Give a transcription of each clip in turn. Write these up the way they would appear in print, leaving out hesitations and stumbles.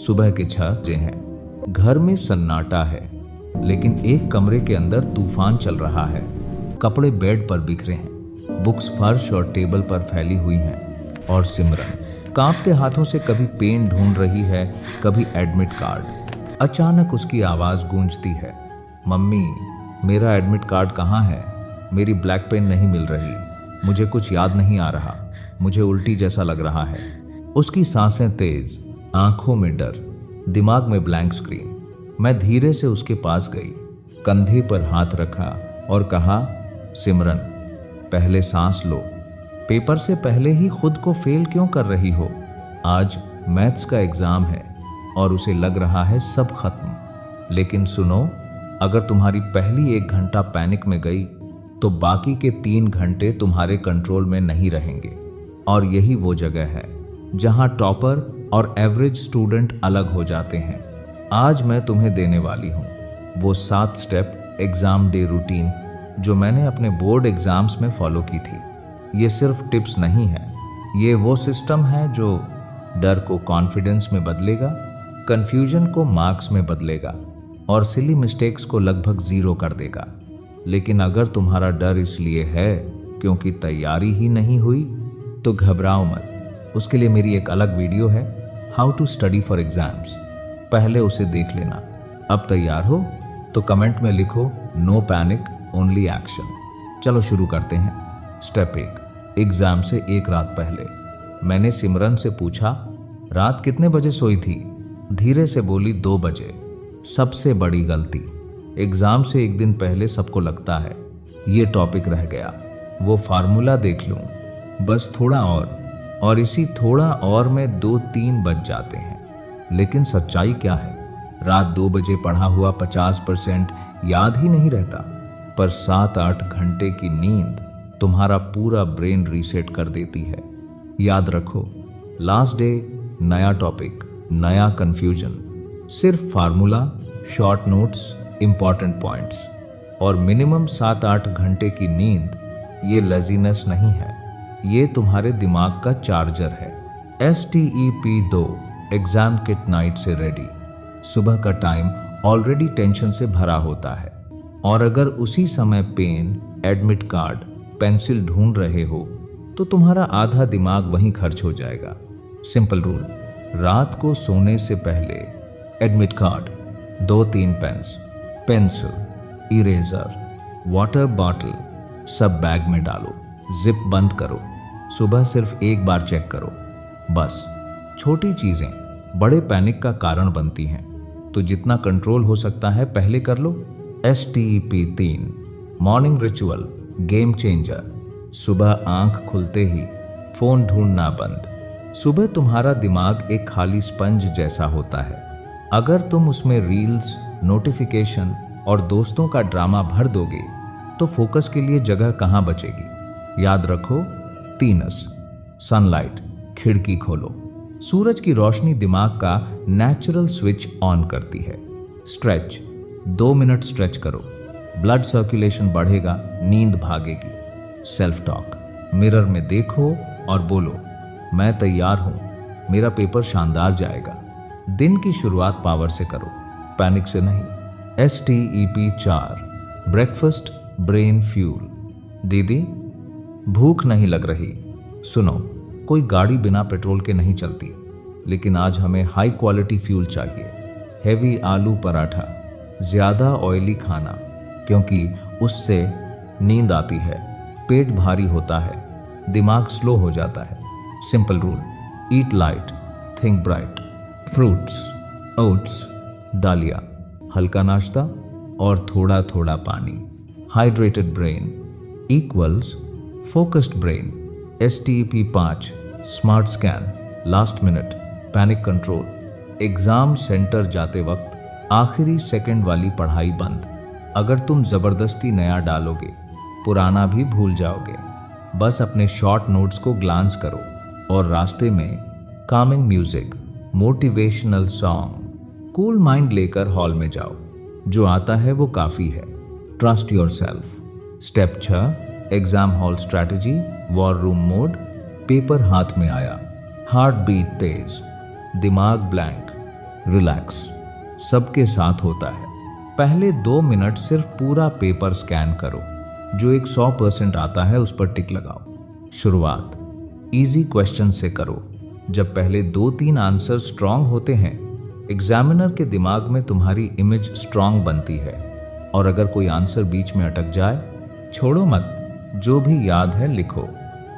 सुबह के 6 बजे हैं। घर में सन्नाटा है, लेकिन एक कमरे के अंदर तूफान चल रहा है। कपड़े बेड पर बिखरे हैं, बुक्स फर्श और टेबल पर फैली हुई हैं और सिमरन कांपते हाथों से कभी पेन ढूंढ रही है, कभी एडमिट कार्ड। अचानक उसकी आवाज गूंजती है, मम्मी मेरा एडमिट कार्ड कहाँ है? मेरी ब्लैक पेन नहीं मिल रही, मुझे कुछ याद नहीं आ रहा, मुझे उल्टी जैसा लग रहा है। उसकी सांसें तेज, आंखों में डर, दिमाग में ब्लैंक स्क्रीन। मैं धीरे से उसके पास गई, कंधे पर हाथ रखा और कहा, सिमरन पहले सांस लो। पेपर से पहले ही खुद को फेल क्यों कर रही हो? आज मैथ्स का एग्जाम है और उसे लग रहा है सब खत्म। लेकिन सुनो, अगर तुम्हारी पहली 1 घंटा पैनिक में गई तो बाकी के 3 घंटे तुम्हारे कंट्रोल में नहीं रहेंगे। और यही वो जगह है जहां टॉपर और एवरेज स्टूडेंट अलग हो जाते हैं। आज मैं तुम्हें देने वाली हूं वो 7 स्टेप एग्जाम डे रूटीन जो मैंने अपने बोर्ड एग्जाम्स में फॉलो की थी। ये सिर्फ टिप्स नहीं है, ये वो सिस्टम है जो डर को कॉन्फिडेंस में बदलेगा, कंफ्यूजन को मार्क्स में बदलेगा और सिली मिस्टेक्स को लगभग 0 कर देगा। लेकिन अगर तुम्हारा डर इसलिए है क्योंकि तैयारी ही नहीं हुई तो घबराओ मत। उसके लिए मेरी एक अलग वीडियो है, how to study for exams, पहले उसे देख लेना। अब तैयार हो तो कमेंट में लिखो, नो पैनिक ओनली एक्शन। चलो शुरू करते हैं। स्टेप 1, एग्जाम से 1 रात पहले। मैंने सिमरन से पूछा, रात कितने बजे सोई थी? धीरे से बोली, 2 बजे। सबसे बड़ी गलती, एग्जाम से 1 दिन पहले सबको लगता है ये टॉपिक रह गया, वो फार्मूला देख लूं, बस थोड़ा और इसी थोड़ा और में 2-3 बज जाते हैं। लेकिन सच्चाई क्या है? रात 2 बजे पढ़ा हुआ 50% याद ही नहीं रहता, पर 7-8 घंटे की नींद तुम्हारा पूरा ब्रेन रीसेट कर देती है। याद रखो, लास्ट डे नया टॉपिक, नया कंफ्यूजन, सिर्फ formula, short notes, important points और मिनिमम 7-8 घंटे की नींद। ये लेजीनेस नहीं है, ये तुम्हारे दिमाग का चार्जर है। STEP 2 एग्जाम किट नाइट से रेडी। सुबह का टाइम ऑलरेडी टेंशन से भरा होता है और अगर उसी समय पेन, एडमिट कार्ड, पेंसिल ढूंढ रहे हो तो तुम्हारा आधा दिमाग वहीं खर्च हो जाएगा। सिंपल रूल, रात को सोने से पहले admit card, 2-3 pens, pencil, eraser, water bottle सब बैग में डालो, जिप बंद करो। सुबह सिर्फ 1 बार चेक करो, बस। छोटी चीजें बड़े पैनिक का कारण बनती हैं, तो जितना कंट्रोल हो सकता है पहले कर लो। STEP 3 morning ritual game changer. सुबह आंख खुलते ही फोन ढूंढना बंद। सुबह तुम्हारा दिमाग एक खाली स्पंज जैसा होता है। अगर तुम उसमें रील्स, नोटिफिकेशन और दोस्तों का ड्रामा भर दोगे तो फोकस के लिए जगह कहां बचेगी? याद रखो, 3 सनलाइट, खिड़की खोलो। सूरज की रोशनी दिमाग का नेचुरल स्विच ऑन करती है। स्ट्रेच, 2 मिनट स्ट्रेच करो, ब्लड सर्कुलेशन बढ़ेगा, नींद भागेगी। सेल्फ टॉक, मिरर में देखो और बोलो, मैं तैयार हूं, मेरा पेपर शानदार जाएगा। दिन की शुरुआत पावर से करो, पैनिक से नहीं। STEP 4 breakfast brain fuel. दीदी भूख नहीं लग रही। सुनो, कोई गाड़ी बिना पेट्रोल के नहीं चलती, लेकिन आज हमें हाई क्वालिटी फ्यूल चाहिए। हेवी आलू पराठा, ज्यादा ऑयली खाना, क्योंकि उससे नींद आती है, पेट भारी होता है, दिमाग स्लो हो जाता है। सिंपल रूल, ईट light, think bright. Fruits, oats, दालिया, हल्का नाश्ता और थोड़ा थोड़ा पानी। Hydrated brain equals focused brain. STEP 5 smart scan, last minute, panic control. Exam centre जाते वक्त आखिरी सेकंड वाली पढ़ाई बंद। अगर तुम जबरदस्ती नया डालोगे पुराना भी भूल जाओगे। बस अपने शॉर्ट नोट्स को ग्लांस करो और रास्ते में Kameng music, motivational song, cool mind लेकर हॉल में जाओ। जो आता है वो काफी है। Trust yourself. Step 6 exam hall strategy, war room mode. Paper हाथ में आया, हार्ट बीट तेज, दिमाग ब्लैंक, रिलैक्स, सबके साथ होता है। पहले 2 मिनट सिर्फ पूरा पेपर स्कैन करो, जो एक 100% आता है उस पर टिक लगाओ। शुरुआत इजी क्वेश्चन से करो। जब पहले 2-3 आंसर स्ट्रांग होते हैं, एग्जामिनर के दिमाग में तुम्हारी इमेज स्ट्रांग बनती है। और अगर कोई आंसर बीच में अटक जाए, छोड़ो मत, जो भी याद है लिखो।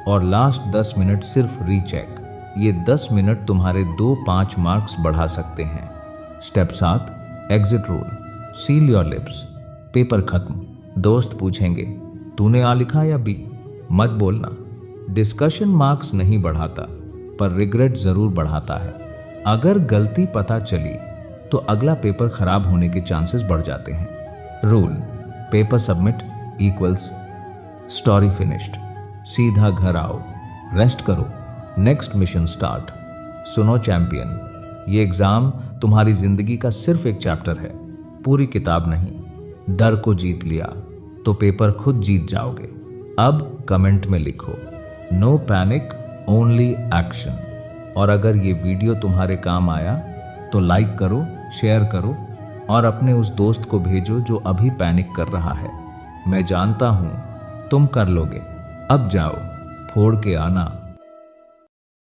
और लास्ट 10 मिनट सिर्फ रीचेक। ये 10 मिनट तुम्हारे 2-5 मार्क्स बढ़ा सकते हैं। Step 7, exit rule. Seal your lips. Paper खत्म, दोस्त पूछेंगे तूने आ लिखा या बी? मत बोलना। डिस्कशन मार्क्स नहीं बढ़ाता, पर रिग्रेट जरूर बढ़ाता है। अगर गलती पता चली तो अगला पेपर खराब होने के चांसेस बढ़ जाते हैं। Rule, paper submit equals story finished. सीधा घर आओ, रेस्ट करो, नेक्स्ट मिशन स्टार्ट। सुनो चैंपियन, ये एग्जाम तुम्हारी जिंदगी का सिर्फ एक चैप्टर है, पूरी किताब नहीं। डर को जीत लिया तो पेपर खुद जीत जाओगे। अब कमेंट में लिखो, नो पैनिक, ओनली एक्शन। और अगर ये वीडियो तुम्हारे काम आया तो लाइक करो, शेयर करो और अपने उस दोस्त को भेजो जो अभी पैनिक कर रहा है। मैं जानता हूं तुम कर लोगे। अब जाओ, फोड़ के आना।